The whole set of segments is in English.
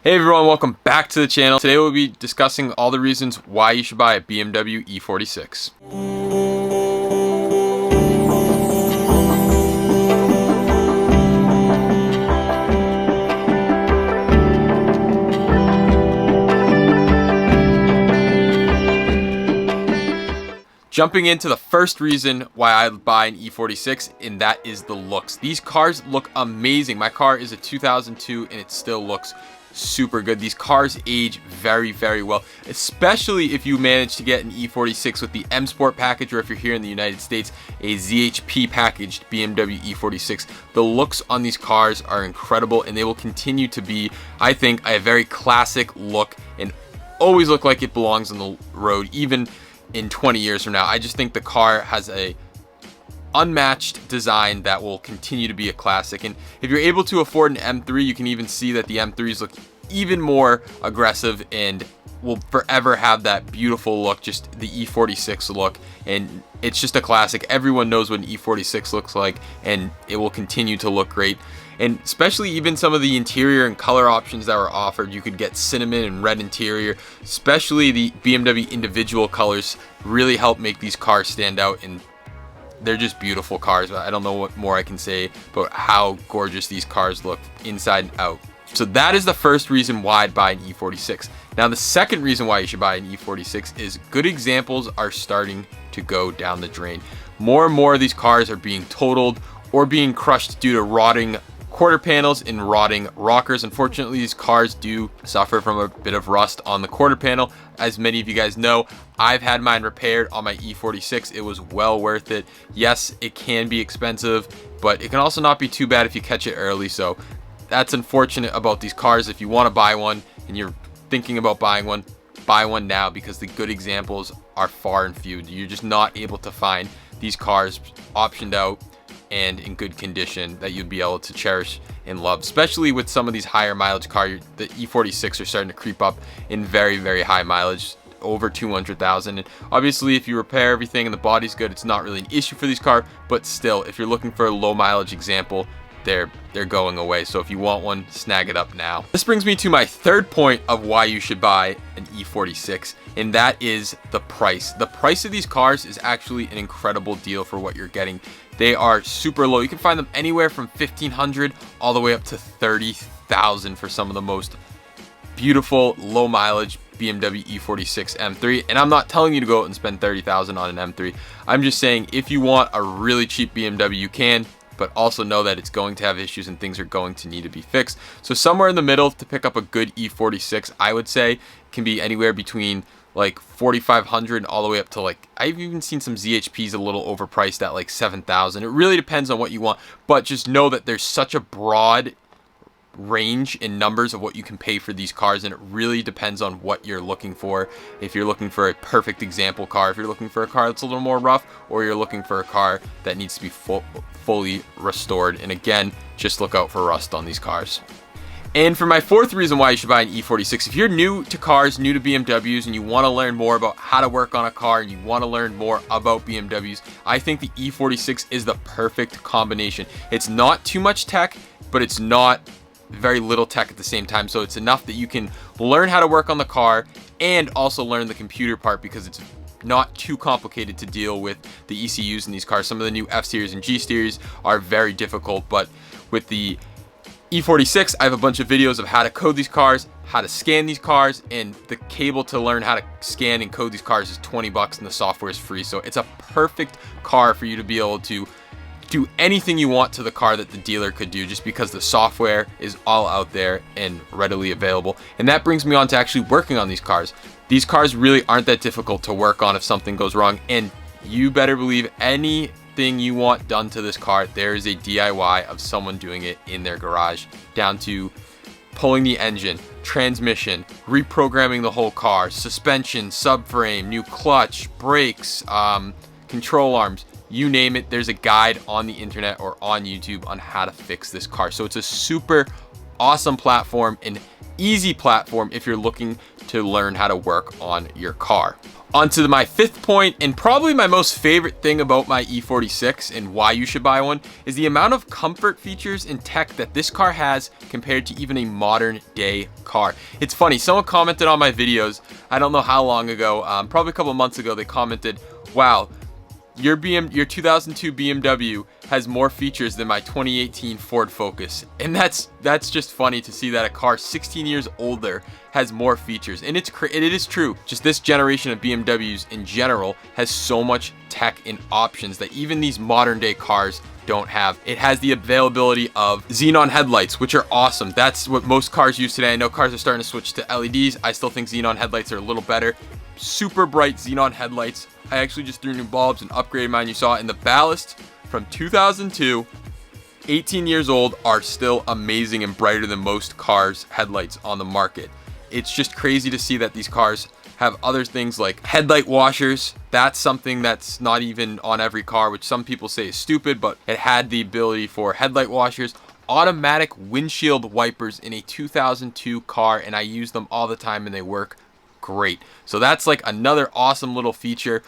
Hey everyone, welcome back to the channel. Today we'll be discussing all the reasons why you should buy a BMW E46. Jumping into the first reason why I buy an E46, and that is the looks. These cars look amazing. My car is a 2002 and it still looks super good. These cars age very, very well, especially if you manage to get an E46 with the M Sport package, or if you're here in the United States, a ZHP packaged BMW E46. The looks on these cars are incredible, and they will continue to be, I think, a very classic look and always look like it belongs on the road, even in 20 years from now. I just think the car has a unmatched design that will continue to be a classic. And if you're able to afford an M3, you can even see that the M3s look even more aggressive and will forever have that beautiful look, just the E46 look. And it's just a classic. Everyone knows what an E46 looks like, and it will continue to look great. And especially even some of the interior and color options that were offered, you could get cinnamon and red interior. Especially the BMW individual colors really help make these cars stand out, and they're just beautiful cars. I don't know what more I can say about how gorgeous these cars look inside and out. So that is the first reason why I'd buy an E46. Now the second reason why you should buy an E46 is good examples are starting to go down the drain. More and more of these cars are being totaled or being crushed due to rotting quarter panels and rotting rockers. Unfortunately, these cars do suffer from a bit of rust on the quarter panel. As many of you guys know, I've had mine repaired on my E46. It was well worth it. Yes, it can be expensive, but it can also not be too bad if you catch it early. So that's unfortunate about these cars. If you want to buy one and you're thinking about buying one, buy one now, because the good examples are far and few. You're just not able to find these cars optioned out and in good condition that you'd be able to cherish and love, especially with some of these higher mileage cars. The E46 are starting to creep up in very, very high mileage, over 200,000. And obviously if you repair everything and the body's good, it's not really an issue for these cars, but still, if you're looking for a low mileage example, they're going away. So if you want one, snag it up now. This brings me to my third point of why you should buy an E46, and that is the price. The price of these cars is actually an incredible deal for what you're getting. They are super low. You can find them anywhere from $1,500 all the way up to $30,000 for some of the most beautiful low mileage BMW E46 M3. And I'm not telling you to go out and spend $30,000 on an M3. I'm just saying if you want a really cheap BMW, you can, but also know that it's going to have issues and things are going to need to be fixed. So somewhere in the middle to pick up a good E46, I would say can be anywhere between like $4,500 all the way up to, like, I've even seen some ZHPs a little overpriced at like $7,000. It really depends on what you want, but just know that there's such a broad range in numbers of what you can pay for these cars, and it really depends on what you're looking for. If you're looking for a perfect example car, if you're looking for a car that's a little more rough, or you're looking for a car that needs to be fully restored. And again, just look out for rust on these cars. And for my fourth reason why you should buy an E46, if you're new to cars, new to BMWs, and you want to learn more about how to work on a car, and you want to learn more about BMWs, I think the E46 is the perfect combination. It's not too much tech, but it's not very little tech at the same time. So it's enough that you can learn how to work on the car and also learn the computer part, because it's not too complicated to deal with the ECUs in these cars. Some of the new F-Series and G-Series are very difficult, but with the E46, I have a bunch of videos of how to code these cars, how to scan these cars, and the cable to learn how to scan and code these cars is $20 and the software is free. So it's a perfect car for you to be able to do anything you want to the car that the dealer could do, just because the software is all out there and readily available. And that brings me on to actually working on these cars. These cars really aren't that difficult to work on if something goes wrong, and you better believe anything you want done to this car, there is a DIY of someone doing it in their garage, down to pulling the engine, transmission, reprogramming the whole car, suspension, subframe, new clutch, brakes, control arms. You name it, there's a guide on the internet or on YouTube on how to fix this car. So it's a super awesome platform, an easy platform if you're looking to learn how to work on your car. On to my fifth point, and probably my most favorite thing about my E46 and why you should buy one, is the amount of comfort features and tech that this car has compared to even a modern day car. It's funny, someone commented on my videos, I don't know how long ago, probably a couple months ago, they commented, wow, your 2002 BMW has more features than my 2018 Ford Focus. And that's just funny to see that a car 16 years older has more features. And it is true. Just this generation of BMWs in general has so much tech and options that even these modern day cars don't have. It has the availability of xenon headlights, which are awesome. That's what most cars use today. I know cars are starting to switch to LEDs. I still think xenon headlights are a little better. Super bright xenon headlights. I actually just threw new bulbs and upgraded mine. You saw it in the ballast from 2002. 18 years old, are still amazing and brighter than most cars' headlights on the market. It's just crazy to see that these cars have other things like headlight washers. That's something that's not even on every car, which some people say is stupid, but it had the ability for headlight washers. Automatic windshield wipers in a 2002 car, and I use them all the time and they work great. So that's like another awesome little feature.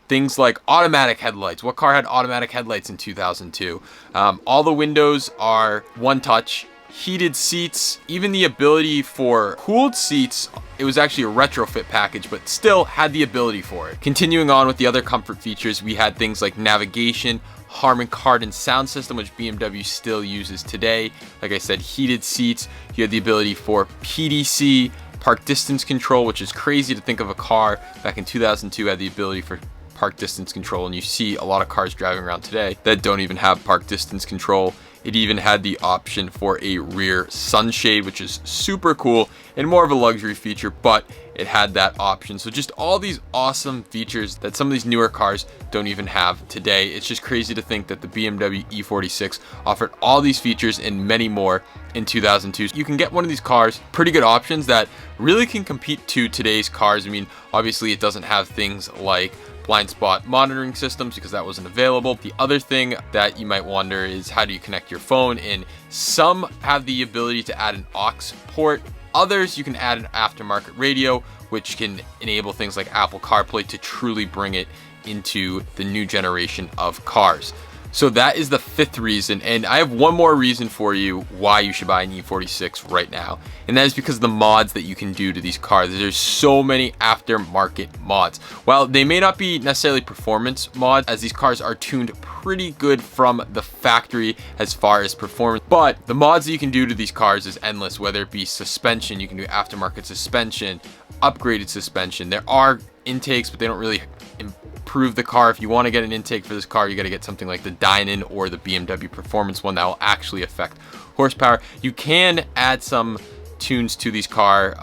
Things like automatic headlights. What car had automatic headlights in 2002? All the windows are one touch. Heated seats, even the ability for cooled seats. It was actually a retrofit package, but still had the ability for it. Continuing on with the other comfort features, we had things like navigation, Harman Kardon sound system, which BMW still uses today. Like I said, heated seats. You had the ability for PDC, park distance control, which is crazy to think of a car back in 2002 had the ability for park distance control, and you see a lot of cars driving around today that don't even have park distance control. It even had the option for a rear sunshade, which is super cool and more of a luxury feature, but it had that option. So just all these awesome features that some of these newer cars don't even have today. It's just crazy to think that the BMW E46 offered all these features and many more in 2002. You can get one of these cars, pretty good options that really can compete to today's cars. I mean, obviously it doesn't have things like blind spot monitoring systems because that wasn't available. The other thing that you might wonder is how do you connect your phone, and some have the ability to add an aux port. Others you can add an aftermarket radio, which can enable things like Apple CarPlay to truly bring it into the new generation of cars. So that is the fifth reason, and I have one more reason for you why you should buy an E46 right now, and that is because of the mods that you can do to these cars. There's so many aftermarket mods. While they may not be necessarily performance mods, as these cars are tuned pretty good from the factory as far as performance, but the mods that you can do to these cars is endless. Whether it be suspension, you can do aftermarket suspension, upgraded suspension. There are intakes, but they don't really improve the car. If you want to get an intake for this car, you got to get something like the Dynon or the BMW Performance one that will actually affect horsepower. You can add some tunes to these cars.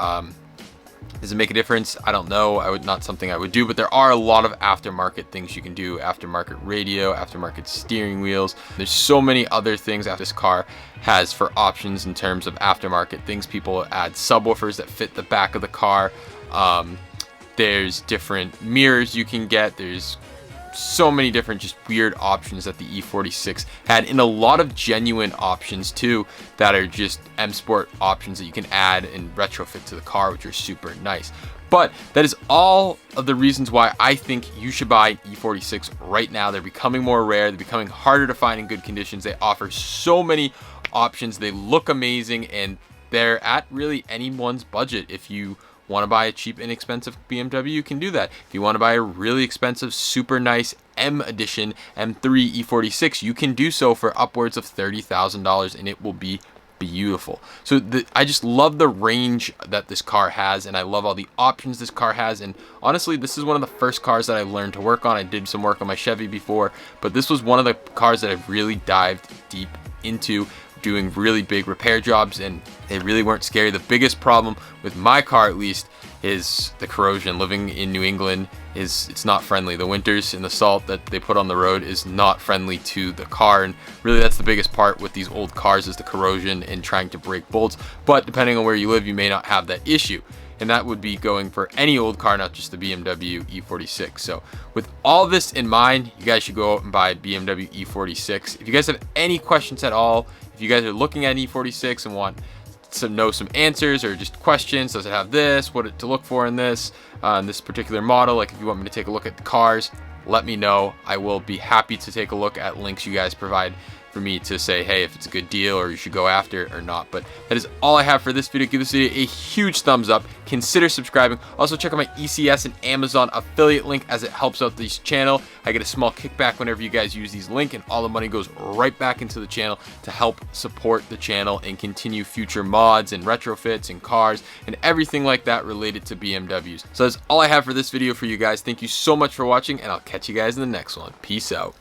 Does it make a difference? I don't know. Not something I would do, but there are a lot of aftermarket things you can do. Aftermarket radio, aftermarket steering wheels. There's so many other things that this car has for options in terms of aftermarket things. People add subwoofers that fit the back of the car. There's different mirrors you can get. There's so many different just weird options that the E46 had, and a lot of genuine options too that are just M Sport options that you can add and retrofit to the car, which are super nice. But that is all of the reasons why I think you should buy an E46 right now. They're becoming more rare. They're becoming harder to find in good conditions. They offer so many options. They look amazing, and they're at really anyone's budget. If you want to buy a cheap, inexpensive BMW, you can do that. If you want to buy a really expensive, super nice M Edition M3 E46, you can do so for upwards of $30,000, and it will be beautiful. So I just love the range that this car has, and I love all the options this car has. And honestly, this is one of the first cars that I learned to work on. I did some work on my Chevy before, but this was one of the cars that I really dived deep into, doing really big repair jobs, and they really weren't scary. The biggest problem with my car, at least, is the corrosion. Living in New England, it's not friendly. The winters and the salt that they put on the road is not friendly to the car, and really that's the biggest part with these old cars, is the corrosion and trying to break bolts. But depending on where you live, you may not have that issue, and that would be going for any old car, not just the BMW E46. So with all this in mind, you guys should go out and buy a BMW E46. If you guys have any questions at all, if you guys are looking at an E46 and want know some answers or just questions. Does it have this? What to look for in this particular model? Like if you want me to take a look at the cars, let me know. I will be happy to take a look at links you guys provide for me to say, hey, if it's a good deal or you should go after it or not. But that is all I have for this video. Give this video a huge thumbs up. Consider subscribing. Also check out my ECS and Amazon affiliate link, as it helps out this channel. I get a small kickback whenever you guys use these links, and all the money goes right back into the channel to help support the channel and continue future mods and retrofits and cars and everything like that related to BMWs. So that's all I have for this video for you guys. Thank you so much for watching, and I'll catch you guys in the next one. Peace out.